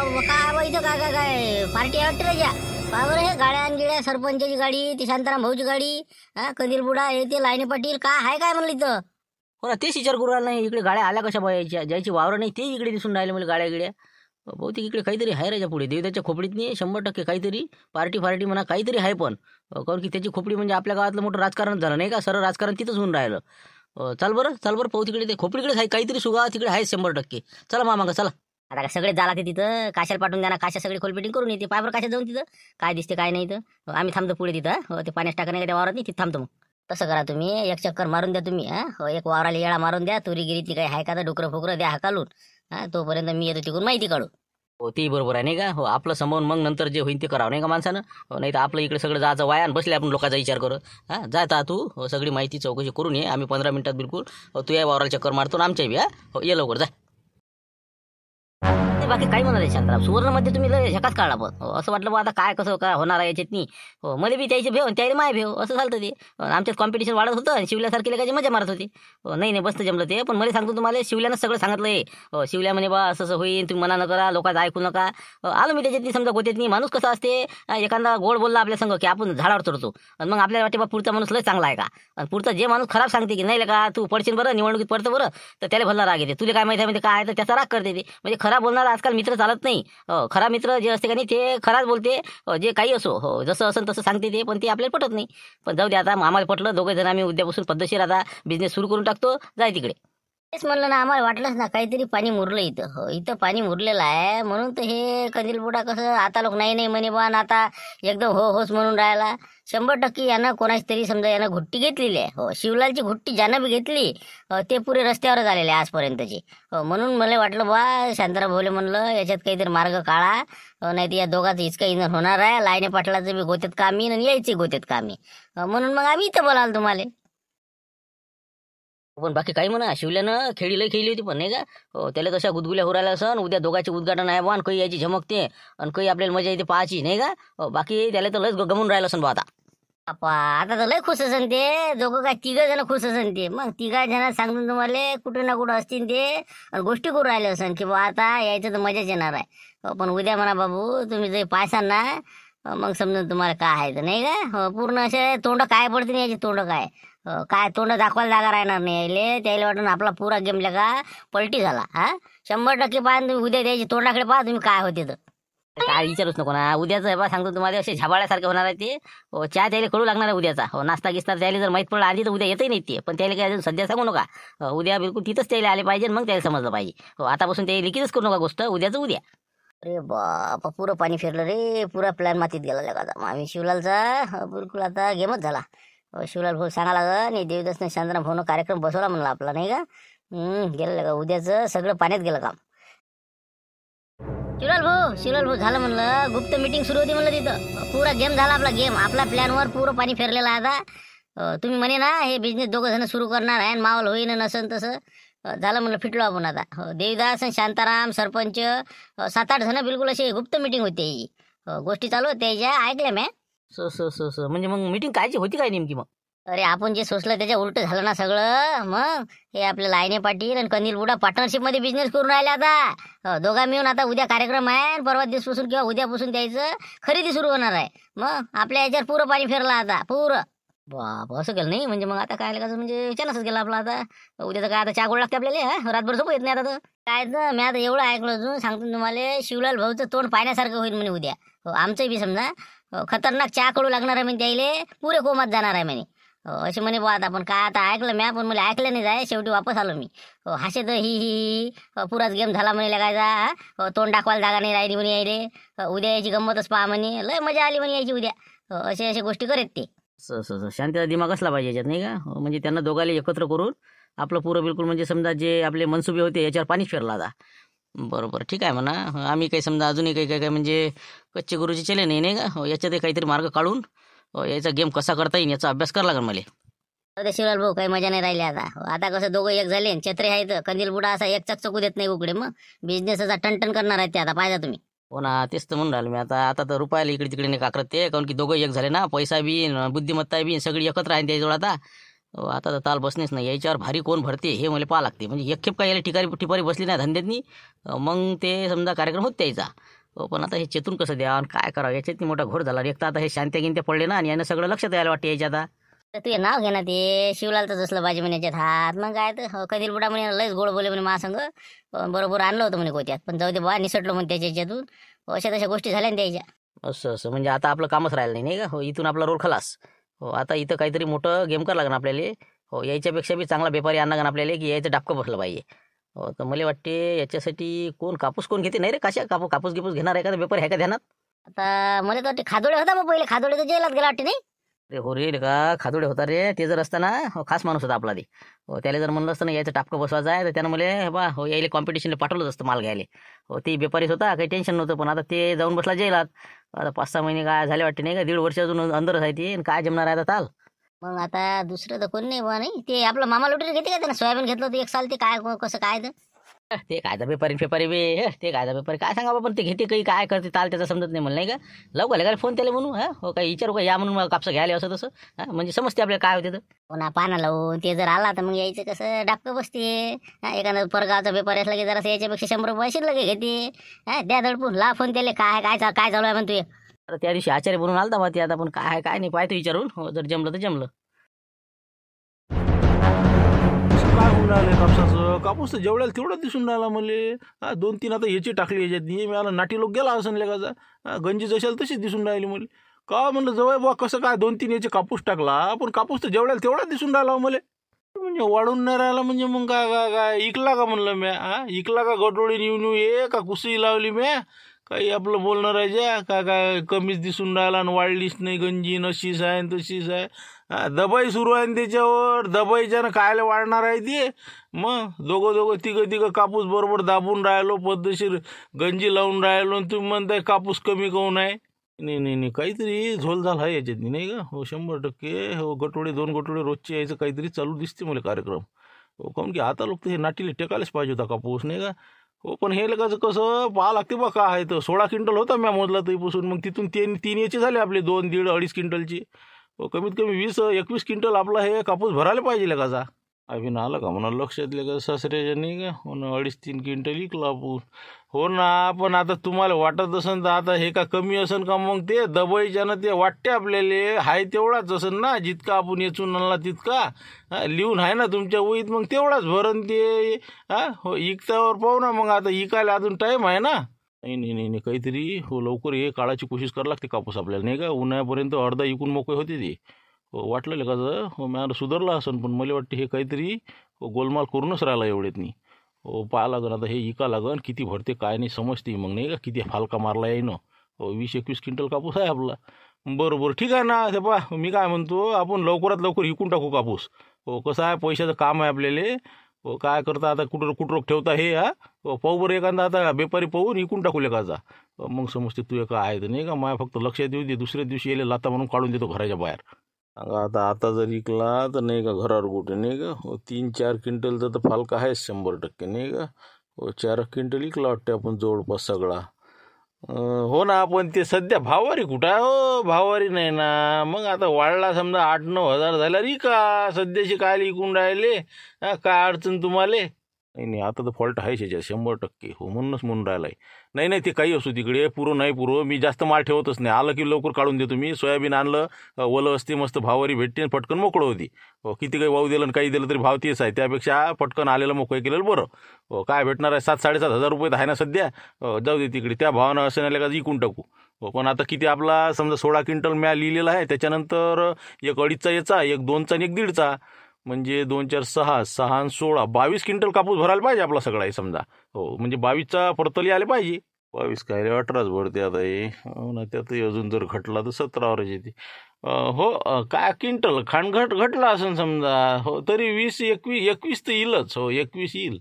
काय बाई, इथं काय काय काय पार्टी आहे वाटतं राजा. का बरं हे गाड्या गिड्या, सरपंचाची गाडी, ती शांताराम भाऊची गाडी, हा कंदील बुडा, हे ते लाईने पाटील, काय आहे काय म्हणलं इथं. हो ना, तेच विचार करू राहिला नाही. इकडे गाड्या आल्या कशा बायाच्या, ज्याची वावरं नाही ते इकडे दिसून राहिले मला गाड्या गिड्या. बहुतेक इकडे काहीतरी आहे राजा पुढे देवदाच्या खोपडीत नाही 100% काहीतरी पार्टी फार्टी म्हणा काहीतरी आहे. पण कारण की त्याची खोपडी म्हणजे आपल्या गावातलं मोठं राजकारण झालं नाही का, सरळ राजकारण तिथंच होऊन राहिलं. चल बरं पाहू तिकडे, ते खोपडीकडेच आहे काहीतरी सुगा तिकडे आहे 100%. चला मामा चला. आता काय सगळे झाला ते तिथं, काशाला पाठवून द्या ना, काशा सगळी खोलपेटिंग करून येते. पायवर काशा जाऊन तिथं काय दिसते काय नाही तर आम्ही थांबतो पुढे तिथं. ते पाण्यात टाकणे त्या वावरात नाही तिथं थांबतो. मग तसं करा तुम्ही, एक चक्कर मारून द्या तुम्ही. एक वावराला येळा मारून द्या, तुरी गिरीतली काही आहे का तर डुकरं फुकरं द्या हाकालून. तोपर्यंत मी येतो तिकडून माहिती काढू. हो ते बरोबर आहे नाही का. हो आपलं समोरून मग नंतर जे होईल ते करावं नाही का माणसानं. नाही तर आपलं इकडे सगळं जायचं वाया आणि बसले आपण लोकांचा विचार करत. जाता तू सगळी माहिती चौकशी करून ये. आम्ही 15 मिनिटात बिलकुल तू या वावराला चक्कर मारतो ना आमच्या बी. ये लवकर जा. बाकी काही म्हणाले शांतराम, सुवर्णमध्ये तुम्ही लय झकाच काढला. पण असं वाटलं बा आता काय कसं काय होणार आहे याच्यात नाही. मध्ये बी त्याची भेव त्याला माय भेव असं झालं ते. आमच्यात कॉम्पिटिशन वाढत होतं आणि शिवल्यासारखी लेखाची मजा मारत होती. नाही नाही बसतं जमलं ते. पण मला सांगतो तुम्हाला, शिवल्यानं सगळं सांगितलंय. शिवल्या म्हणे बा असं होईल, तुम्ही मना न करा, लोकांचं ऐकू नका. आलो मी त्याच्यात समजा गोत्यात नाही. माणूस कसा असते, एखादा गोड बोलला आपल्या संग की आपण झाडावर चढतो आणि मग आपल्याला वाटते बा पुढचा माणूस लय चांगला आहे का. आणि पुढचा जे माणूस खराब सांगते की नाही का तू पडशील बरं निवडणुकीत पडतं बरं, तर त्याला भल्ला राग येते. तुला काय माहिती आहे म्हणजे काय, तर त्याचा राग करते ते. म्हणजे खराब बोलणारा आजकाल मित्र चालत नाही. खरा मित्र जे असते का नाही ते खराच बोलते. जे काही असो, जसं असं तसं सांगते ते, पण ते आपल्याला पटत नाही. पण जाऊ दे आता, आम्हाला पटलं. दोघे जण आम्ही उद्यापासून पद्धतशीर आता बिझनेस सुरू करून टाकतो. जाय तिकडे. तेच म्हणलं ना, आम्हाला वाटलंच ना काहीतरी पाणी मुरलं इथं. इथं पाणी मुरलेलं आहे म्हणून तर हे कंदील बुडा कसं आता लोक नाही नाही म्हणे बा, आता एकदम होच म्हणून राहिला. 100% यानं कोणाची तरी समजा यानं घुट्टी घेतलेली आहे. शिवलालची घुट्टी ज्यानं बी घेतली ते पुरे रस्त्यावरच आलेले आजपर्यंतचे. म्हणून मला वाटलं बा, शांताराम भाऊले म्हणलं याच्यात काहीतरी मार्ग काढा. नाही तर या दोघांचं इतकं इंधन होणार आहे. लाईने पाटलाचं बी गोत्यात कामी आणि यायचे गोत्यात कामी. म्हणून मग आम्ही इथं बोलाल तुम्हाला. पण बाकी काही म्हणा, शिवल्यानं खेळी लई खेळली होती पण नाही का. त्याला तशा गुदगुल्या उरायला असन. उद्या दोघांचे उद्घाटन आहे बा, काही याची झमकते आणि काही आपल्याला मजा येते पाहायची नाही का. बाकी त्याला तर लयच गमून राहिलं असन बा आता. आता तर लय खुश असन ते दोघं. काय 3 जण खुश असन ते. मग 3 जण सांगून तुम्हाला कुठे ना कुठं असतील ते आणि गोष्टी करू राहिले असन की बा आता यायचं तर मजाच येणार आहे. पण उद्या म्हणा बाबू तुम्ही जे पाहसाल ना, मग समजून तुम्हाला काय आहे तर नाही का. पूर्ण असे तोंड काय पडते नाही याची, तोंड काय काय तोंड दाखवायला जागा राहणार नाही यायले. त्याला वाटून आपला पुरा गेमला का पलटी झाला. 100% पाहा तुम्ही उद्या द्यायची तोंडाकडे पहा तुम्ही काय होते तर. काय विचारूच नको ना. उद्याचं आहे बा, सांगतो तुम्हाला असे झाबाळ्यासारखे होणार आहे ते. चहा त्याला कळू लागणार आहे उद्याचा. नाश्ता गिस्ता त्याला जर माहीत पडला आधी तर उद्या येतही नाही ते. पण त्याला काय अजून सध्या सांगू नका. उद्या बिलकुल तिथंच त्याला आले पाहिजे, मग त्याला समजलं पाहिजे. आतापासून ते लिखितच करू नका गोष्ट, उद्याचं उद्या. अरे बापा, पुरं पाणी फिरलं रे. पुरा प्लॅन मातीत गेला लगाचा. आम्ही शिवलालचा बिलकुल आता गेमच झाला. शिवलाल भाऊ सांगा लागल आणि देवदासने शांताराम भाऊनं कार्यक्रम बसवला म्हणला आपला नाही का. गेलं का उद्याचं सगळं पाण्यात गेलं काम. शिवलाल भाऊ झालं म्हणलं. गुप्त मीटिंग सुरू होती म्हणलं तिथं. पुरा गेम झाला आपला गेम. आपल्या प्लॅनवर पुरं पाणी फिरलेलं आहे आता. तुम्ही म्हणे ना हे बिझनेस 2 जण सुरू करणार आहे, मावल होईन नसन तसं. झालं म्हणलं फिटलो आपण आता. देवदास शांताराम सरपंच 7-8 जण बिलकुल अशी गुप्त मीटिंग होती. गोष्टी चालू होत्या त्याच्या ऐकल्या म्या. म्हणजे मग मीटिंग कायची होती काय नेमकी मग. अरे आपण जे सोचलं त्याच्या उलट झालं ना सगळं. मग हे आपले लाईने पाटील आणि कंदील बुडा पार्टनरशिप मध्ये बिझनेस करून राहिले आता. दोघा मिळून आता उद्या कार्यक्रम आहे, परवा दिवसपासून किंवा उद्यापासून द्यायचं खरेदी सुरू होणार आहे. मग आपल्या याच्यावर पुरं पाणी फिरलं आता पुरं. बाप असं केलं नाही म्हणजे मग आता काय कसं म्हणजे चानसच गेला आपला आता. उद्याचं काय आता चहा गोड लागते आपल्याला. रातभर झोप येत नाही आता. काय तर मी आता एवढं ऐकलं अजून सांगतो तुम्हाला. शिवलाल भाऊचं तोंड पाहण्यासारखं होईल म्हणे उद्या. आमचं बी समजा खतरनाक चहा कडू लागणार आहे म्हणे त्याला. पुरे कोमात जाणार आहे म्हणे. असे म्हणे बा आता. पण काय आता ऐकलं म्या, पण मला ऐकलं नाही जाय. शेवटी वापस आलो मी. हाशे तर ही पुराच गेम झाला म्हणे लगायचा. तोंड दाखवायला जागा नाही राहिली म्हणे यायले. उद्या यायची गंमतच पहा म्हणे. लय मजा आली म्हणे यायची उद्या. असे गोष्टी करेत ते. शांतीचा दिमाग असला पाहिजे याच्यात नाही का. म्हणजे त्यांना दोघाला एकत्र करून आपलं पुरं बिलकुल म्हणजे समजा जे आपले मनसुबे होते याच्यावर पाणी फिरला आता. बरोबर ठीक आहे म्हणा. आम्ही काही समजा अजूनही काही काय म्हणजे कच्चे गुरुचे चले नाही का. याच्यात काहीतरी मार्ग काढून याचा गेम कसा करता येईल याचा अभ्यास करावा लागेल मला. शिवलाल भाऊ काही मजा नाही राहिली आता. आता कसं दोघं एक झाले. छत्रे आहेत. कंदील बुडा असा एक चकचकू देत नाही उकडे. मग बिझनेस असा टन करणार आहेत ते आता पाहिजे तुम्ही. हो ना, तेच तर म्हणून राहिलो मी आता. आता तर रुपयाला इकडे तिकडे नाही काकरत ते. कारण की दोघं एक झाले ना. पैसा बी बुद्धिमत्ता बी सगळी एकत्र आहे त्याजवळ आता. आता तर ताल बसणेच नाही, याच्यावर भारी कोण भरते हे मला पाहा लागते. म्हणजे एक खेप काय याला टिपारी बसली नाही धंद्यातनी, मग ते समजा कार्यक्रम होत त्याचा. पण आता हे चेतून कसं द्या आणि काय करावं, याच्यातनी मोठा घोर झाला. एक तर आता हे शांत्या गिंत्या पडले ना, आणि यानं सगळं लक्षात यायला वाटते याच्या आता. तर तुझे नाव घे ना, ते शिवलालचं जसलं बाजी म्हणे याच्यात हात. मग काय तर कधील बुडा म्हणे लयच गोड बोले म्हणे महासंघ, बरोबर आणलं होतं म्हणे कोत्यात. पण जाऊ दे बा, निसटलो म्हणे त्याच्या याच्यातून. अशा तशा गोष्टी झाल्या ना त्याच्या. असं म्हणजे आता आपलं कामच राहिलं नाही, नाही का? हो, इथून आपला रोल खलास. हो, आता इथं काहीतरी मोठं गेम करावं लागणार आपल्याला. हो, याच्यापेक्षा बी चांगला व्यापारी आणा लागणार आपल्याला, की याचं डापकं बसलं पाहिजे. हो, तर मला वाटते याच्यासाठी कापूस कोण घेते नाही रे, कशा कापूस गिपूस घेणार आहे का व्यापारी आहे का ध्यानात? आता मला तर वाटते खादोडे होता बा पहिले, खादोडे तर जेलात गेला वाटते नाही. रे हो रे का खादोडे होता रे, ते जर असताना खास माणूस होता आपला ते. हो, त्याला जर म्हणलं असतं ना याचं टापकं बसवायचं आहे, तर त्यानं मला बा हो यायला कॉम्पिटिशनला पाठवलंच असतं माल घ्यायला. हो, ते व्यापारीच होता, काही टेन्शन नव्हतं. पण आता ते जाऊन बसला जेलात. आता 5-6 महिने काय झाले वाटते नाही का, 1.5 वर्ष अजून अंदरच आहे ते. आणि काय जमणार आहे आता ताल. मग आता दुसरं तर कोण नाही बा. नाही ते आपलं मामा लोटरी घेते का, त्यानं सोयाबीन घेतलं होतं 1 साल. ते काय कसं काय तर ते कायदा व्यापारी बे ते कायदा व्यापारी काय सांगा पण ते घेते काही काय करते ताल त्याचा समजत नाही मला, नाही का? लवकर काय फोन त्याला म्हणू, हो काय विचारू का या म्हणून मला कापसा घ्यायला असं तसं. म्हणजे समजते आपल्याला काय होते तर. पुन्हा पाना लावून ते जर आला तर मग यायचं कसं डापकं बसते. एखादा परगावचा व्यापारी असला की जरा याच्यापेक्षा 100 रुपये शिल्लक घेते. द्या दडपून ला फोन त्याला, काय चालू आहे म्हणतोय. आता त्या दिवशी आचार्य बनून आलता बा ते. आता पण काय नाही पाहतो विचारून. हो, जर जमलं तर जमलं. काय होऊन राहिलं कापसाचं? कापूस तर जेवढ्याला तेवढं दिसून राहिला मला. 2-3 आता याची टाकली याच्यात. मी आला नाटी लोक गेला असं लेखाचा. गंजी जशाल तशीच दिसून राहिली मला. का म्हणलं जवळ बा कसं काय 2-3 याचे कापूस टाकला, पण कापूस तर जेवढ्याला तेवढा दिसून राहिला मला. म्हणजे वाढून नाही राहिला. म्हणजे मग काय काय काय इकला का म्हणलं म्या? इकला का गटोळी येऊन ये का कुसई लावली म्या? काही आपलं बोलणं राजा काय काय कमीच दिसून राहिला आणि वाढलीच नाही गंजी, नशीच आहे आणि तशीच आहे. दबाई सुरू आहे ना त्याच्यावर. दबाईच्यानं कायला वाढणार आहे ते? मग दोघं तिघं कापूस बरोबर दाबून राहिलो, पद्धतशीर गंजी लावून राहिलो, आणि तुम्ही म्हणताय कापूस कमी काऊन आहे? नाही काहीतरी झोलझाल आहे याच्यात नाही का? हो 100%. हो, 2 गटोडे रोजचे यायचं काहीतरी चालू दिसते मला कार्यक्रम. हो, काऊन की आता लोक तर हे नाटीला टेकायलाच पाहिजे होता कापूस नाही का? हो, पण हे लगाचं कसं पाहा लागते बा काय आहे तर. 16 क्विंटल होता म्या मोजला तरीपासून. मग तिथून 3 याचे झाले आपले 2, 1.5, 2.5 क्विंटलची. हो, कमीत कमी 20-21 क्विंटल आपला हे कापूस भरायला पाहिजे लगाचा. अभिन आलं का म्हणा लक्षात का सासऱ्याच्या नाही का? हो ना, 2.5-3 क्विंटल इकला आपण. हो ना, पण आता तुम्हाला वाटत असेल तर आता हे का कमी असेल का? मग ते दबाईच्यानं ते वाटते आपल्याला हाय तेवढाच असेल ना, जितका आपण येचून आणला तितका. लिहून आहे ना तुमच्या वहीत, मग तेवढाच भरण ते. हो, इकतावर पाहू ना. मग आता इकायला अजून टाईम आहे ना. नाही काहीतरी हो लवकर हे काढायची कोशिश करावी लागते कापूस आपल्याला नाही का? उन्हाळ्यापर्यंत अर्धा इकून मोकळे होते ते. हो, वाटलं लेखाचं हो मॅला सुधारला असेल, पण मला वाटते हे काहीतरी गोलमाल करूनच राहिला एवढ्यात नाही. हो, पाहा लागन आता हे इका लागन किती भरते काय नाही समजते मग नाही का? किती फालका मारला आहे ना. हो, 20-21 क्विंटल कापूस आहे आपला. बरोबर ठीक आहे ना. ते पहा मी काय म्हणतो, आपण लवकरात लवकर विकून टाकू कापूस. हो, कसं आहे पैशाचं काम आहे आपल्याला. हो, काय करता आता कुठं ठेवता हे हो, पाहू बरं एखादा आता व्यापारी पाहून विकून टाकू लेखाचा. मग समजते तू का आहे तर नाही का? माय फक्त लक्षात येऊ दे, दुसऱ्या दिवशी येले लाता म्हणून काढून देतो घराच्या बाहेर. सांगा आता जर इकला तर नाही का घरावर कुठे नाही का? हो, 3-4 क्विंटलचा तर फालका आहेच 100% नाही का? हो, 4 क्विंटल इकला वाटते आपण जवळपास सगळा. हो ना, पण ते सध्या भाववारी कुठं आहे? हो, भाववारी नाही ना. मग आता वाढला समजा 8-9 हजार झाला री का सध्याशी काय इकून राहिले? काय अडचण तुम्हाला? नाही आता तर फॉल्ट आहेच याच्यात 100%. हो, म्हणूनच म्हणून राहिला आहे. नाही ते काही असू तिकडे पुरं नाही पुरं. मी जास्त माल ठेवतच नाही. आलं की लवकर काढून देतो मी. सोयाबीन आणलं ओलं असते मस्त भाववारी भेटते आणि पटकन मोकळं होती. हो, किती काही वाहू दिलं आणि काही दिलं तरी भाव तेच आहे. त्यापेक्षा पटकन आलेलं मोकळं केलेलं बरं. हो, काय भेटणार आहे 7-7.5 हजार रुपये तर आहे ना सध्या. जाऊ दे तिकडे. त्या भावानं असं नाही का विकून टाकू. हो, पण आता किती आपला समजा 16 क्विंटल म्या लिहिलेला आहे. त्याच्यानंतर 1 अडीचचा याचा, 1 2चा आणि 1 1.5चा. म्हणजे 2 4 6 6 आणि 16 22 क्विंटल कापूस भरायला पाहिजे आपला सगळा हे समजा. हो, म्हणजे 22चा परतली आले पाहिजे. 22 काय रे 18च भरते आता हे. हो ना, त्यातही अजून जर घटला तर 17वरच येते. हो, काय क्विंटल घटला असेल समजा. हो, तरी 20-21 तर येईलच. हो, 21 येईल.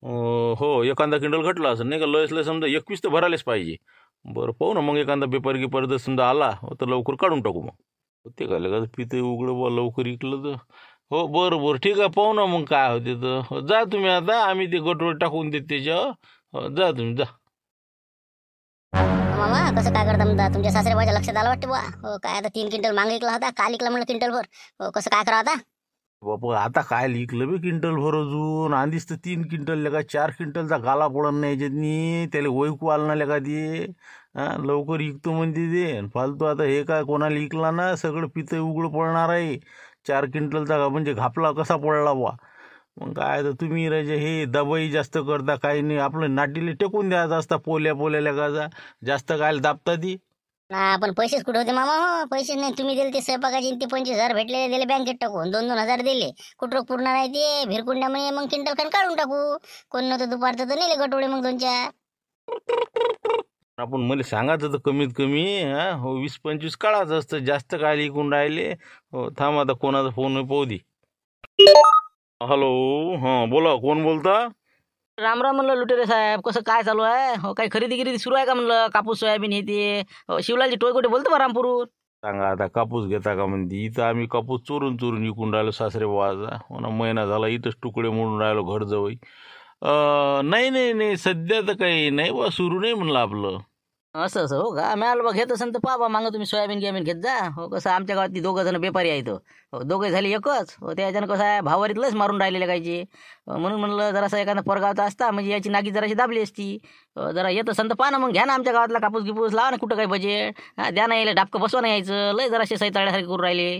हो, एखादा क्विंटल घटला असेल नाही का? लयच समजा 21 तर भरायलाच पाहिजे. बरं पाहू ना मग एखादा पेपर जर समजा आला तर लवकर काढून टाकू मग. ते काय का पिते उघडं बा लवकर इकलं तर. हो, बरं ठीक आहे पाहू ना मग काय होते तर. हो, जा तुम्ही आता. आम्ही ते गटोळ टाकून देत त्याच्यावर. हो, जा तुम्ही जा. मामा कसं काय करता म्हणता? तुमच्या सासऱ्याबाच्या लक्षात आलं वाटते बुवा. हो, काय आता 3 क्विंटल मागे इकला होता, काल इकला म्हणलं क्विंटल भर. हो, कसं काय करावं आता? बाबा आता काय लिकलं बे क्विंटल भर अजून आधीच तर 3 क्विंटल लेका 4 क्विंटलचा गाला पडन नाही याच्यातनी त्याला ओळखू आलं ना लेका ते लवकर इकतो म्हणते ते आणि फालतू आता हे काय कोणाला इकला ना सगळं पितं उघडं पडणार आहे 4 क्विंटलचा म्हणजे घापला कसा पडला बा मग काय तर तुम्ही राजे हे दबाई जास्त करता काही नाही आपलं नाटीले टेकून द्यायचा असता पोल्या पोल्या लेकाचा जास्त काय दाबता ती ना पण पैसेच कुठे होते मामा हो पैसे नाही तुम्ही दिले ते स्वयंपाकाचे आणि ते 25,000 भेटलेले दिले बँकेत टाकून 2-2 हजार दिले कुठं पूर्ण नाही ते भिरकुंड्यामुळे मग क्विंटल खान काढून टाकू कोण नव्हतं दुपारचं तर नेले गटोळे मग 2-4. आपण मला सांगायचं तर कमीत कमी हो 20-25 काढायचं असतं जास्त काय लिकून राहिले हो थांब आता कोणाचा फोन पाहू दे हॅलो हां बोला कोण बोलता राम राम म्हणलं लुटेरे साहेब कसं काय चालू आहे हो काही खरेदी गिरेदी सुरू आहे का म्हणलं कापूस सोयाबीन हे ते शिवलालजी टोयकोटे बोलतो बा रामपूरहून सांगा आता कापूस घेता का म्हणते इथं आम्ही कापूस चोरून चोरून विकून राहिलो सासरे बुवाचा हो ना महिना झाला इथंच तुकडे मोडून राहिलो घर जवळ नाही नाही नाही सध्या तर काही नाही बा सुरू नाही म्हणलं आपलं असं असं हो का मी आलो बा घेत असेल तर पहा बा मागं तुम्ही सोयाबीन गियाबीन घेत जा हो कसं आमच्या गावात 2 जण बेपारी आहेत हो दोघे झाले एकच हो त्याच्यानं कसं आहे भावारीत लस मारून राहिलेले कायचे म्हणून म्हणलं जरासा एखादा परगावचा असता म्हणजे याची नागी जराशी दाबली असती जरा येत असेल तर पहा ना मग घ्या ना आमच्या गावातला कापूस गिपूस लावा ना कुठं काही बजेट द्या ना यायला डापकं बसवा नाही यायचं लय जराशे सैताळ्यासारखे करून राहिले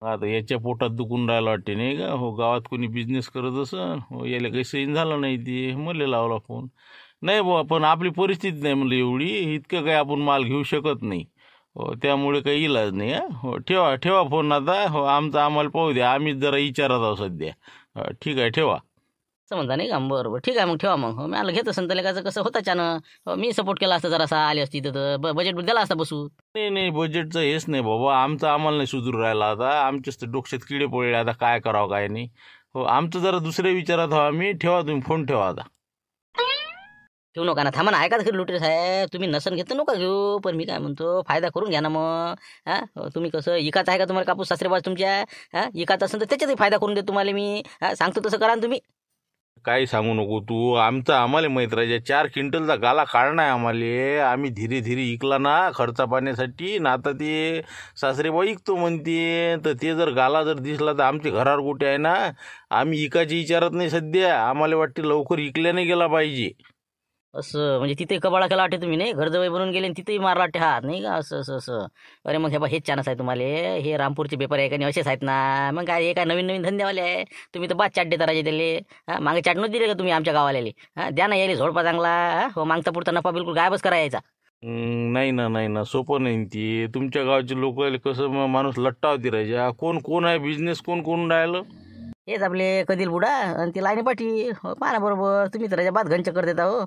आता याच्या पोटात दुखून राहिलं वाटते नाही का हो गावात कोणी बिझनेस करत असं हो याला काही सैन झालं नाही ते मला लावला फोन नाही बुवा पण आपली परिस्थिती नाही म्हणलं एवढी इतकं काही आपण माल घेऊ शकत नाही हो त्यामुळे काही इलाज नाही हो ठेवा ठेवा फोन आता हो आम्हाला पाहू द्या आम्हीच जरा विचारत आहोत सध्या ठीक आहे ठेवा असं म्हणता नाही का बरोबर ठीक आहे मग ठेवा मग हो मी आलं घेत असेल तर लेकाचं कसं होतं त्यानं हो मी सपोर्ट केला असता जरासा आली असती तर बजेट दिला असता बसू नाही नाही बजेटचं हेच नाही बाबा आमचं आम्हाला नाही सुधरू राहिला आता आमच्याच तर डोक्यात किडे पडले आता काय करावं काय नाही हो आमचं जरा दुसऱ्या विचारात हो आम्ही ठेवा तुम्ही फोन ठेवा आता ठेवू नका ना थांबा ना ऐका तर लुटेरे साहेब तुम्ही नसन घेत तर नका घेऊ पण मी काय म्हणतो फायदा करून घ्या ना मग तुम्ही कसं इकाच आहे का तुम्हाला कापूस सासरेबाज तुमच्या इकाच असेल तर त्याच्यातही फायदा करून देतो तुम्हाला मी सांगतो तसं करा ना तुम्ही काही सांगू नको तू आम्हाला माहीत राहायच्या 4 क्विंटलचा गाला काढणं आहे आम्हाला आम्ही धीरे धीरे इकला ना खर्चा पाण्यासाठी ना आता ते सासरेबाई इकतो म्हणते तर ते जर गाला जर दिसला तर आमच्या घरावर कुठे आहे ना आम्ही इकाची विचारत नाही सध्या आम्हाला वाटते लवकर इकल्याने गेला पाहिजे असं म्हणजे तिथे कबाळा केला वाटते तुम्ही नाही घरजवळ बनवून गेले आणि तिथेही मारला वाटते हात नाही का असं असं असं अरे मग हे बा हेच चान्स आहे तुम्हाला हे रामपूरचे पेपर आहे का नाही असेच आहेत ना मग काय हे काय नवीन नवीन धंदेवाले आहे तुम्ही तर बाद चाट देता राजे त्याले मागे चाट नव्हती दिले का तुम्ही आमच्या गावाले द्या ना यायला झोडपा चांगला हो मागता पुढचा नफा बिलकुल गायबच करायचा नाही ना सोपं नाही ती तुमच्या गावचे लोक कसं माणूस लट्टा होती राजा कोण कोण आहे बिझनेस कोण कोण राहिलं हेच आपले कधील बुडा आणि ते लाईनी पाठी पाहा बरोबर तुम्ही तर बाद घनचक्कर देता हो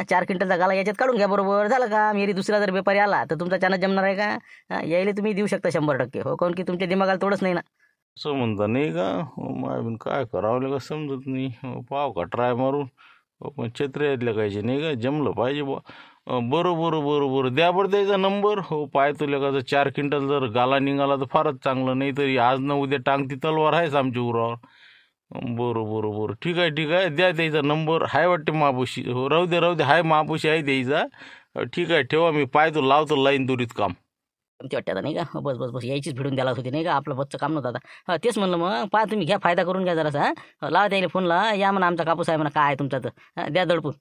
4 क्विंटलचा गाला याच्यात काढून घ्या बरोबर झालं का मेरी दुसरा जर व्यापारी आला तर तुमचा चानच जमणार आहे का यायला तुम्ही देऊ शकता 100% हो काऊन की तुमच्या दिमागाला तोडच नाही ना असं म्हणता नाही का हो माय काय करावं लागलं समजत नाही हो पाव का ट्राय मारून हो पण छत्र्यातल्या कायचे नाही का जमलं पाहिजे बुवा बरोबर द्या बरं द्यायचा नंबर हो पाहतो लेकाचा 4 क्विंटल जर गाला निघाला तर फारच चांगलं नाही तरी आज न उद्या टांगती तलवार आहेच आमच्या उरावर बरोबर ठीक आहे द्या द्यायचा नंबर हाय वाटते महापुशी हो राहू दे हाय महापुशी आहे द्यायचा ठीक आहे ठेवा मी पाहतो लावतो लाईन दुरीत काम तुमची वाटते आता नाही का बस यायचीच भिडून द्यायला होती नाही का आपलं बसचं काम नव्हतं आता तेच म्हणलं मग पहा तुम्ही घ्या फायदा करून घ्या जरासा लावा त्याला फोनला या म्हणा आमचा कापूस आहे म्हणा काय आहे तुमचा तर द्या दडपून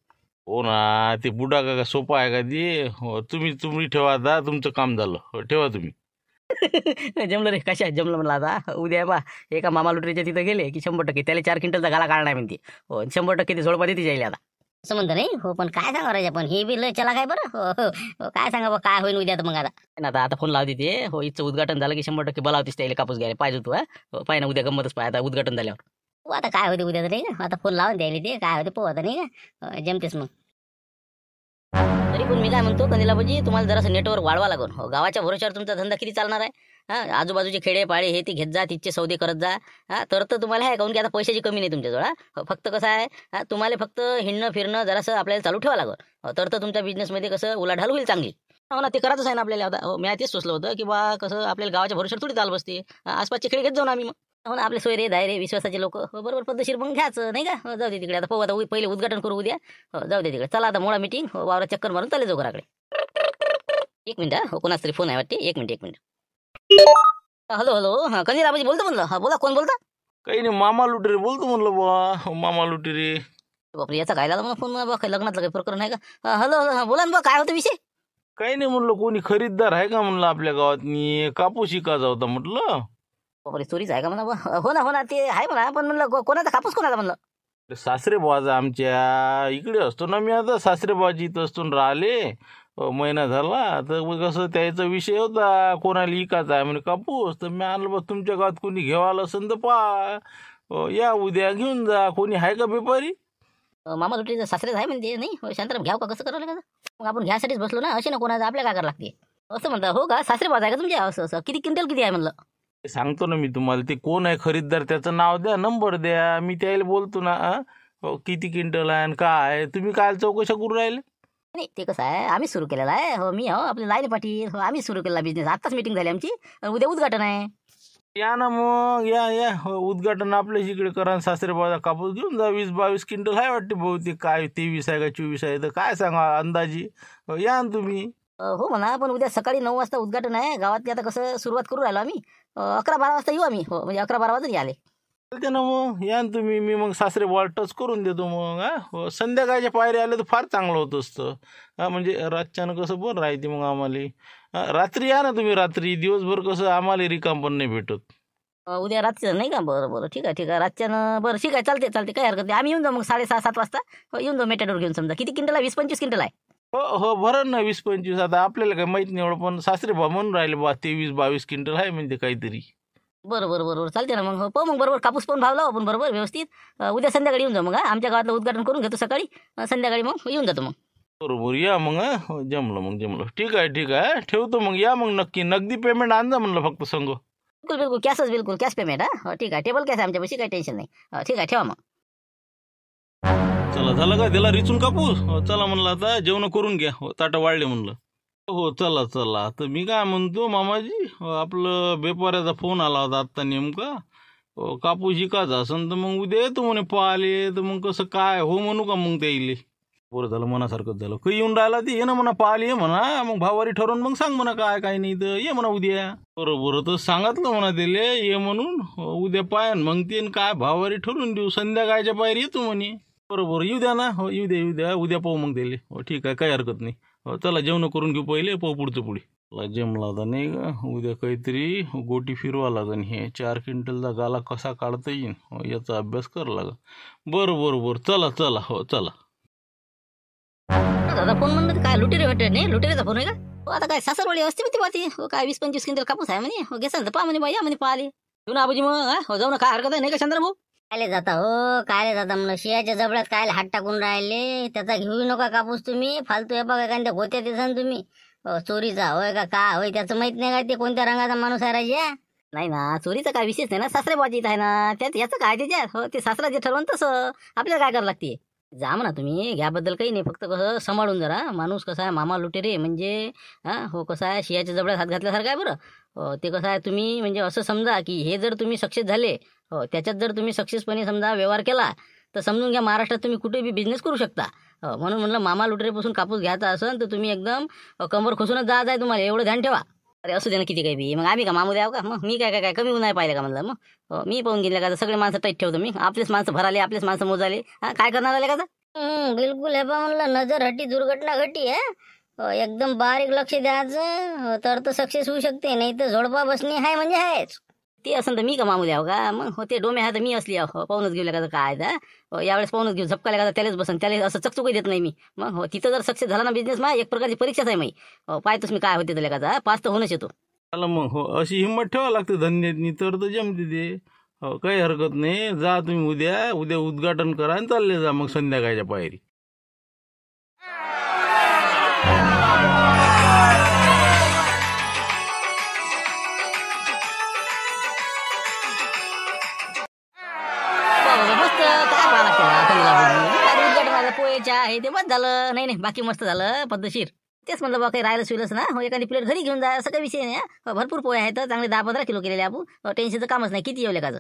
हो ना ते बुडा का सोपा आहे का ते हो तुम्ही ठेवा आता तुमचं काम झालं हो ठेवा तुम्ही जमलं रे कशा जमलं म्हणलं आता उद्या बा एका मामा लुटरीच्या तिथं गेले की 100% त्याला 4 क्विंटलचा गाला काढणार म्हणते हो 100% ते झोडपा देते जाईल आता असं म्हणतं नाही हो पण काय सांगा राजा पण हे बी लय चला काय बरं हो काय सांगा बा काय होईल उद्या तर मग आता फोन लावते ते हो इथचं उद्घाटन झालं की 100% बोलावतीस त्याला कापूस घ्यायला पाहिजे तू हो पाहिजे ना उद्या गंमतच पाहिजे आता उद्घाटन झाल्यावर हो आता काय होते उद्या तर नाही का आता फोन लावून द्यायला ते काय होते पोहता नाही का जमतेस मग तरी पण मी काय म्हणतो कंदिलाबाजी तुम्हाला जरासं नेटवर्क वाढवा लागून हो गावाच्या भरोश्यावर तुमचा धंदा किती चालणार आहे आजूबाजूचे खेडे पाडे हे ते घेत जा तिथचे सौदे करत जा तर तुम्हाला आहे काऊन की आता पैशाची कमी नाही तुमच्याजवळ फक्त कसं आहे तुम्हाला फक्त हिंडणं फिरणं जरासं आपल्याला चालू ठेवा लागल तर तुमच्या बिझनेसमध्ये कसं उलाढाल होईल चांगली हो ना ते करायचंच आहे ना आपल्याला आता हो मी तेच सोचलं होतं की बा कसं आपल्याला गावाच्या भरोश्यावर थोडी चाल बसते आसपासचे खेडे घेत जाऊ ना आम्ही मग हो ना आपले सोयरे दायरे विश्वासाचे लोक बरोबर पद्धतशीर मग घ्यायचं नाही का जाऊ दे तिकडे आता पाहू आता पहिले उद्घाटन करू उद्या जाऊ दे तिकडे चला आता मोळा मीटिंग वावरा चक्कर मारून चालले जाऊ घराकडे 1 मिनिट हो कोणाच तरी फोन आहे वाटते 1 मिनिट हॅलो कंदिलाबाजी बोलतो म्हणलं बोला कोण बोलता काही नाही, मामा लुटेरे बोलतो म्हणलं बा, मामा लुटेरे. बापरे, याचा काय झाला म्हणा फोन बा, काही लग्नातलं काही प्रकरण आहे का? हॅलो, बोला ना बा, काय होतं विषय? काही नाही म्हणलं, कोणी खरीददार आहे का म्हणलं आपल्या गावातनी, कापूस विकायचा होता म्हटलं. बापरे, चोरीच आहे का म्हणा बा? हो ना ते आहे म्हणा, पण म्हणलं कोणाचा कापूस कोणाचा म्हणलं? सासरे बुवाचा आमच्या इकडे असतो ना मी, आता सासरे बुवाची इथं असतो न राहिले. महिना झाला तर मग कसं त्याचा विषय होता, कोणाला इकायचा आहे म्हणे कापूस. तर मी आणलं बा, तुमच्या गावात कोणी घेवायला असेल तर पहा, या उद्या घेऊन जा. कोणी आहे का व्यापारी? मामा लुटेरीचं सासरेच आहे म्हणते. नाही शांताराम, घ्याव का, कसं करावं लागेल? मग आपण घ्यासाठीच बसलो ना, असे ना कोणाचं आपल्या काय करावं लागते असं म्हणता. हो का, सासरे बाज आहे का तुमच्या? असं किती क्विंटल किती आहे म्हणलं? ते सांगतो ना मी तुम्हाला, ते कोण आहे खरीददार त्याचं नाव द्या, नंबर द्या, मी त्याला बोलतो ना. किती क्विंटल आहे आणि काय आहे, तुम्ही काय चौकशा करून राहिले? नाही, ते कसं आहे, आम्ही सुरू केलेला आहे. हो, मी आपले लाईने पाटील, हो आम्ही सुरू केलेला बिझनेस. आत्ताच मीटिंग झाली आमची, उद्या उद्घाटन आहे. या ना मग, या उद्घाटन आपल्याच इकडे करा. सासरे बाजा कापूस घेऊन जा, 20-22 क्विंटल आहे वाटते बहुतेक. काय 23 आहे का 24 आहे तर काय सांगा अंदाजी. या ना तुम्ही. हो म्हणा, पण उद्या सकाळी 9 वाजता उद्घाटन आहे गावातली. आता कसं सुरुवात करू राहिलो आम्ही, 11-12 वाजता येऊ आम्ही. हो, म्हणजे 11-12 वाजता आले. चालते ना मग, या ना तुम्ही. मी मग सासरे बॉल टच करून देतो मग. हो, संध्याकाळच्या पायरी आले तर फार चांगलं होत असतं. म्हणजे रातच्यानं कसं बरं राहते मग आम्हाला. रात्री या ना तुम्ही, रात्री. दिवसभर कसं आम्हाला रिकाम पण नाही भेटत. उद्या रातचं नाही का? बरं ठीक आहे रातच्यानं. बरं ठीक आहे, चालते काही हरकत नाही. आम्ही येऊन जाऊ मग 6:30-7 वाजता. हो, येऊन जाऊ मेटाडोर घेऊन. समजा किती क्विंटल आहे? 20-25 क्विंटल आहे. हो भरण ना 20-25. आता आपल्याला काही माहित नाही एवढं, पण सासरे बा म्हणून राहिले बा 23-22 क्विंटल आहे म्हणजे काहीतरी. बरोबर चालते ना मग. हो मग बरोबर कापूस पण भाव लावू आपण बरोबर व्यवस्थित. उद्या संध्याकाळी येऊन जाऊ मग. आमच्या गावातलं उद्घाटन करून घेतो सकाळी, संध्याकाळी मग येऊन जातो मग. बरोबर, या मग. हो, जमलं. ठीक आहे. ठेवतो मग. या मग नक्की. नगदी पेमेंट आणजा म्हणलं फक्त संग. बिलकुल कॅश पेमेंट. हो ठीक आहे, टेबल कॅश आहे आमच्यापाशी, काही टेन्शन नाही. ठीक आहे, ठेवा मग. चला, झालं का त्याला रिचून कापूस? हो, चला म्हणलं आता जेवण करून घ्या. हो, ताटं वाढले म्हणलं. हो, चला. तर मी काय म्हणतो मामाजी, आपलं व्यापाऱ्याचा फोन आला होता आत्ता नेमका. कापूस विकायचा असेल तर मग उद्या येतो म्हणे पाहिले. तर मग कसं काय, हो म्हणू का मग त्या इले? बरं झालं, मनासारखंच झालं. काही येऊन राहिला ते ये ना म्हणा, पाहिले ये म्हणा. मग भावारी ठरवून मग सांग म्हणा काय काय नाही तर ये म्हणा उद्या. बरोबर, तर सांगितलं म्हणा त्याले ये म्हणून. उद्या पायन मग ते काय भावारी ठरवून देऊ. संध्याकाळच्या बाहेर येतो म्हणे. बरोबर, येऊ द्या ना. हो, येऊ द्या. उद्या पाहू मग त्याले. हो ठीक आहे, काही हरकत नाही. हो, चला जेवण करून घेऊ पहिले, पाहू पुढचं पुढे. जमला होता नाही का, उद्या काहीतरी गोटी फिरवा लागन. हे 4 क्विंटलचा गाला कसा काढता येईल, याचा अभ्यास करावा लागेल. बरं, चला. हो, चला. दादा फोन म्हणलं काय लुटेरे भेटत नाही? लुटेरेचा फोन आहे का? हो, आता काय सासरवाडी असते ती पाहते. हो, काय 20-25 क्विंटल कापूस आहे म्हणे. हो, घेसाल तर पहा म्हणे बाई, या म्हणे पाहिले. येऊ ना आबाजी मग. हो, जाऊ ना, काय हरकत आहे नाही का चंद्रभाऊ? कायले जाता म्हणलं, शियाच्या जबड्यात काय हात टाकून राहिले. त्याचा घेऊ नका कापूस तुम्ही फालतू. हे बघा एखाद्या गोत्या दिसन तुम्ही. चोरीचा होय का काय होय त्याचं माहित नाही का, ते कोणत्या रंगाचा माणूस आहे राजा. नाही ना, चोरीचा काय विशेष नाही ना, सासरे बाजीत आहे ना, त्यात याचं काय त्याच्यात. हो, ते सासरा जे ठरवून तसं आपल्याला काय करावं लागते. जा म्हणा तुम्ही, घ्याबद्दल काही नाही, फक्त कसं सांभाळून जरा. माणूस कसा आहे, मामा लुटेरे म्हणजे हो कसं आहे, शियाच्या जबड्यात हात घातल्यासारखं आहे. बरं, ते कसं आहे, तुम्ही म्हणजे असं समजा की हे जर तुम्ही सक्सेस झाले, हो त्याच्यात जर तुम्ही सक्सेसपणे समजा व्यवहार केला तर समजून घ्या महाराष्ट्रात तुम्ही कुठे बी बिझनेस करू शकता. म्हणून म्हणलं मामा लुटेरेपासून कापूस घ्यायचा असेल तर तुम्ही एकदम कंबर खोसूनच जायचं आहे तुम्हाला, एवढं ध्यान ठेवा. अरे असू दे ना किती काही बी, मग आम्ही का मामू द्याव का? मग मी काय कमी नाही पाहिलं का म्हणलं. मग मी पाहून गेले का, सगळे माणसं टाईट ठेवतो मी. आपलेच माणसं भराले, आपलेच माणसं मोजाले. काय करणार आले का? बिलकुल. हे बा म्हणलं, नजर हटी दुर्घटना घटी आहे. एकदम बारीक लक्ष द्यायचं, तर सक्सेस होऊ शकते. नाही तर झोडपा बसणी आहे म्हणजे आहेच. ते असं तर मी का मामू द्याव का? मग हो, ते डोमे आहे तर मी असली पाहूनच घेऊ का काय यावेळेस पाहूनच घेऊ. झपकायला का त्यालाच बसन, त्याला असं चकचुकही देत नाही मी. मग हो, तिथं जर सक्सेस झाला ना बिझनेस, मग एक प्रकारची परीक्षाच आहे मी. पाहतोच मी काय होते त्याला का, पास तर होणंच येतो. चला मग. हो, अशी हिंमत ठेवा लागते धंद्यातनी, तर जमते ते. हो, काही हरकत नाही. जा तुम्ही उद्या उद्घाटन करा आणि चालले जा मग संध्याकाळच्या पायरी. मस्त काय पाहा लागतं पोहेच्या आहे ते बस झालं. नाही बाकी मस्त झालं पद्धतशीर. तेच म्हणलं बा, काही राहिलं शिवलंच ना. हो, एखादी प्लेट घरी घेऊन जा, असं काही विषय नाही. भरपूर पोहे आहेत, चांगले 10-15 किलो केलेले आपण. टेन्शनचं कामच नाही. किती येऊ का?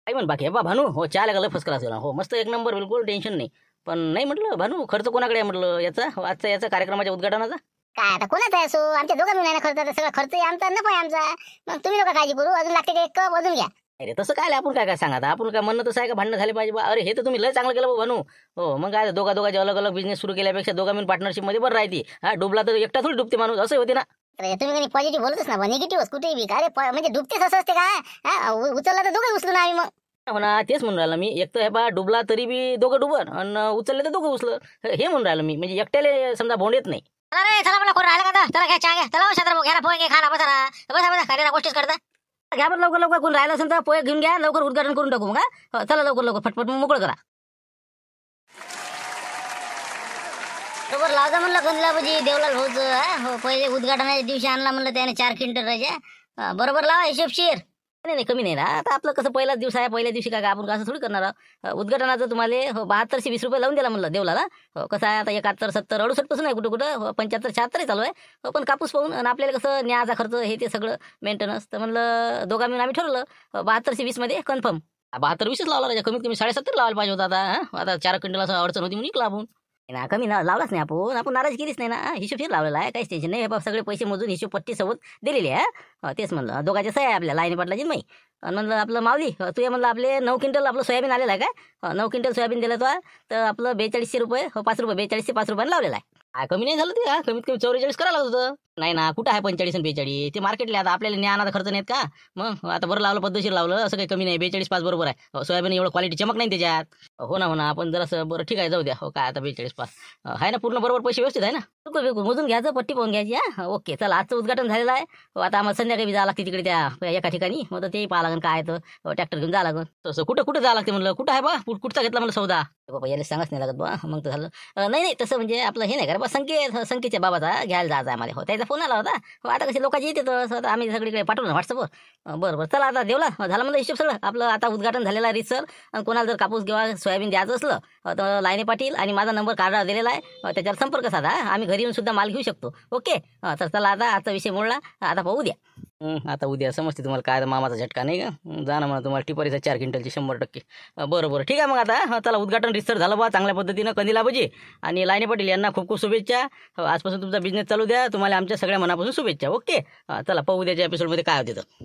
काही म्हण बाकी आहे बा भानू. हो, चहा लागला फर्स्ट क्लास. हो मस्त एक नंबर, बिलकुल टेन्शन नाही. पण नाही म्हटलं भानू, खर्च कोणाकडे आहे म्हटलं याचा, आजचा याचा कार्यक्रमाच्या उद्घाटनाचा? काय आता कोणाचा आहे असो, आमच्या दोघं मिळून आहे ना खर्च, आता सगळा खर्च आहे आमचा, नफा आहे आमचा. मग तुम्ही लोक काळजी करू, अजून लागते का एक कप अजून घ्या. अरे तसं काय आपण काय काय सांगा आता, आपण काय म्हणणं तसं आहे का भांडणं झाले पाहिजे बा. अरे हे तर तुम्ही लय चांगलं केलं बा बनू. हो मग काय दोघांचे अलग अलग बिझनेस सुरू केल्यापेक्षा दोघा मिळून पार्टनरशिप मध्ये बरं राहते. हा डुबला तर एकटा थोडी डुबते माणूस, असं होते ना. तर तुम्ही कधी पॉझिटिव्ह बोलतच ना, निगेटिव्ह कुठेही बी. काय रे, म्हणजे डुबतेच असं असते का? हा, उचलला तर दोघं उचलून आम्ही मग. हो ना, तेच म्हणून राहिलं मी. एक तर हे बा डुबला तरी बी दोघं डुबन आणि उचलले तर दोघं उचलं, हे म्हणून राहिलं मी. म्हणजे एकट्याले समजा भोंड येत नाही. चला रे, चला मला कोण राहिला का? चला घ्या चहा घ्या, चला शंकर घ्या, पोहे घे, खा बसा बसा कार्याला गोष्टीच करता. घ्या बरं लवकर लवकर, कोण राहिलं असेल तर पोहे घेऊन घ्या, लवकर उद्घाटन करून टाकू मग. हा चला लवकर लवकर फटफट मोकळं करा. बरोबर लावजा म्हणलं गंजलाबाजी देवलाल भाऊचं. हो, पहिले उद्घाटनाच्या दिवशी आणला म्हणलं त्याने 4 क्विंटल राजा. बरोबर लावा हिशोबशीर. नाही नाही कमी नाही ना. आता आपलं कसं पहिलाच दिवस आहे, पहिल्या दिवशी काय आपण असं थोडी करणार आहोत. उद्घाटनाचं तुम्हाला 7220 रुपये लावून दिला म्हणलं देवलाला. कसं आहे आता 71 70 68 पासून आहे कुठं कुठं 75 76 चालू आहे. पण कापूस पाहून आणि आपल्याला कसं न्यायाचा खर्च हे ते सगळं मेंटेनन्स, तर म्हणलं दोघा मिळून आम्ही ठरवलं 7220 मध्ये कन्फर्म. 7220 लावला राजा, कमीत कमी 70.5 लावायला पाहिजे होता. आता 4 क्विंटल असं अडचण होती म्हणून इकला आपण. ना कमी ना लावलाच नाही आपण नाराज केलीच नाही ना. हिशोबशीर लावलेला आहे, काहीच टेन्शन नाही. हे सगळे पैसे मोजून हिशोब पट्टी सोबत दिलेली आहे. तेच म्हणलं दोघांच्या सह्या आहे आपल्या लाईनी पाटलाची नाही. आणि म्हणलं आपलं माऊली तू ये म्हणलं आपले 9 क्विंटल आपलं सोयाबीन आलेलं आहे काय. 9 क्विंटल सोयाबीन दिलं तर आपलं 4200 रुपये 5 रुपये 42 5 रुपयानं लावलेलं आहे. कमी नाही झालं ते. कमीत कमी 44 करायला लागत होतं. नाही ना, कुठं आहे 45 आणि 42 ते मार्केटला. आता आपल्याला न्यानाचा खर्च नाहीत का. मग आता बरं लावलं, पद्धतशीर लावलं, असं काही कमी नाही. 42 5 बरोबर आहे. सोयाबीन एवढं क्वालिटी चमक नाही त्याच्यात. हो ना आपण जरासं बरं ठीक आहे जाऊ द्या. हो काय आता 42 5 आहे ना, पूर्ण बरोबर पैसे व्यवस्थित आहे ना. बिलकुल बिलकुल मोजून घ्यायचं, पट्टी पाहून घ्यायची. हा ओके चला, आजचं उद्घाटन झालेलं आहे. आता आम्हाला संध्याकाळी जावं लागते तिकडे त्या एका ठिकाणी. मग तेही पाहा लागेल काय तर ट्रॅक्टर घेऊन जावं लागेल. तसं कुठं जावं लागते म्हणलं. कुठं आहे बा कुठचा घेतला म्हणलं सौदा. बाबा याला सांगाच नाही लागत बा. मग तर झालं. नाही तसं म्हणजे आपलं हे नाही करा बा. संकेतच्या बाबाचा घ्यायला जायचं आहे मला. हो त्याचा फोन आला होता. आता कसे लोकांचे येते तर आम्ही सगळीकडे पाठवलं व्हॉट्सअपवर. बरं चला आता देवला झालं म्हणलं हिशोब सगळं आपलं. आता उद्घाटन झालेलं आहे रीतसर. आणि कोणाला जर कापूस किंवा सोयाबीन द्यायचं असलं तर लाईने पाटील आणि माझा नंबर कार्ड दिलेला आहे, त्याच्यावर संपर्क साधा. आम्ही घरी येऊन सुद्धा माल घेऊ शकतो. ओके तर चला आता आजचा विषय मोडला. आता पाहू द्या. आता उद्या समजते तुम्हाला काय मामाचा झटका नाही का. जा ना म्हणा तुम्हाला टिपारीचा 4 क्विंटलची 100%. बरं ठीक आहे मग आता चला उद्घाटन रीतसर झालं बा चांगल्या पद्धतीनं. कंदिलाबाजी आणि लाईने पाटील यांना खूप खूप शुभेच्छा. आजपासून तुमचा बिझनेस चालू द्या. तुम्हाला आमच्या सगळ्या मनापासून शुभेच्छा. ओके चला पाहू उद्याच्या एपिसोडमध्ये काय होते तर.